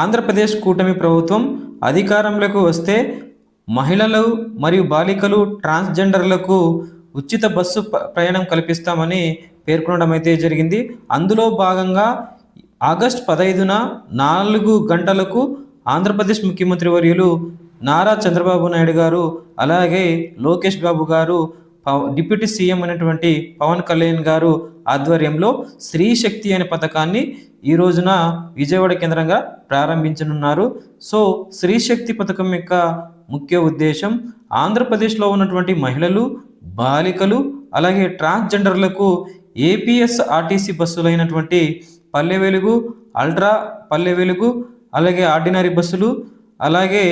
ఆంధ్రప్రదేశ్ కూటమి ప్రభుత్వం అధికారంలోకి వస్తే మహిళలు మరియు బాలికలు ట్రాన్స్జెండర్లకు ఉచిత బస్సు ప్రయాణం కల్పిస్తామని పేర్కొనడం అయితే జరిగింది. అందులో భాగంగా ఆగస్టు 15న 4 గంటలకు ఆంధ్రప్రదేశ్ ముఖ్యమంత్రి వర్యులు నారా చంద్రబాబు నాయుడు గారు, అలాగే లోకేష్ బాబు గారు, డిప్యూటీ సీఎం అయినటువంటి పవన్ కళ్యాణ్ గారు ఆధ్వర్యంలో స్త్రీ శక్తి అనే పథకాన్ని ఈ రోజున విజయవాడ కేంద్రంగా ప్రారంభించనున్నారు. సో స్త్రీ శక్తి పథకం యొక్క ముఖ్య ఉద్దేశం ఆంధ్రప్రదేశ్లో ఉన్నటువంటి మహిళలు, బాలికలు, అలాగే ట్రాన్స్జెండర్లకు APS RTC బస్సులైనటువంటి Palle Velugu, ultra Palle Velugu, అలాగే ఆర్డినరీ బస్సులు, అలాగే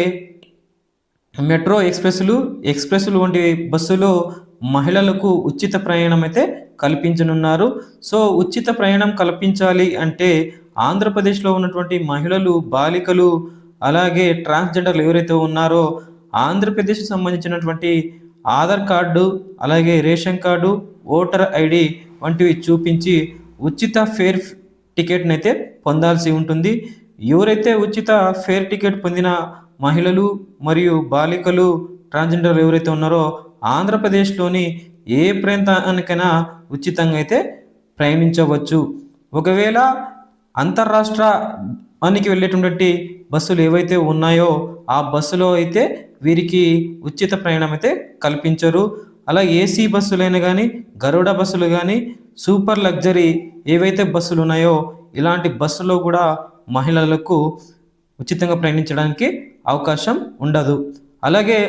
మెట్రో ఎక్స్ప్రెస్లు వంటి బస్సులో మహిళలకు ఉచిత ప్రయాణం అయితే కల్పించనున్నారు. సో ఉచిత ప్రయాణం కల్పించాలి అంటే ఆంధ్రప్రదేశ్లో ఉన్నటువంటి మహిళలు, బాలికలు, అలాగే ట్రాన్స్జెండర్లు ఎవరైతే ఉన్నారో ఆంధ్రప్రదేశ్కి సంబంధించినటువంటి ఆధార్ కార్డు, అలాగే రేషన్ కార్డు, ఓటర్ ఐడి వంటివి చూపించి ఉచిత ఫేర్ టికెట్ని అయితే పొందాల్సి ఉంటుంది. ఎవరైతే ఉచిత ఫేర్ టికెట్ పొందిన మహిళలు మరియు బాలికలు, ట్రాన్స్జెండర్లు ఎవరైతే ఉన్నారో ఆంధ్రప్రదేశ్లోని ఏ ప్రాంతానికైనా ఉచితంగా అయితే ప్రయాణించవచ్చు. ఒకవేళ అంతర్రాష్ట్రానికి వెళ్ళేటువంటి బస్సులు ఏవైతే ఉన్నాయో ఆ బస్సులో అయితే వీరికి ఉచిత ప్రయాణం అయితే కల్పించరు. అలా ఏసీ బస్సులైనా కానీ, గరుడ బస్సులు కానీ, సూపర్ లగ్జరీ ఏవైతే బస్సులు ఉన్నాయో ఇలాంటి బస్సులో కూడా మహిళలకు ఉచితంగా ప్రయాణించడానికి అవకాశం ఉండదు. అలాగే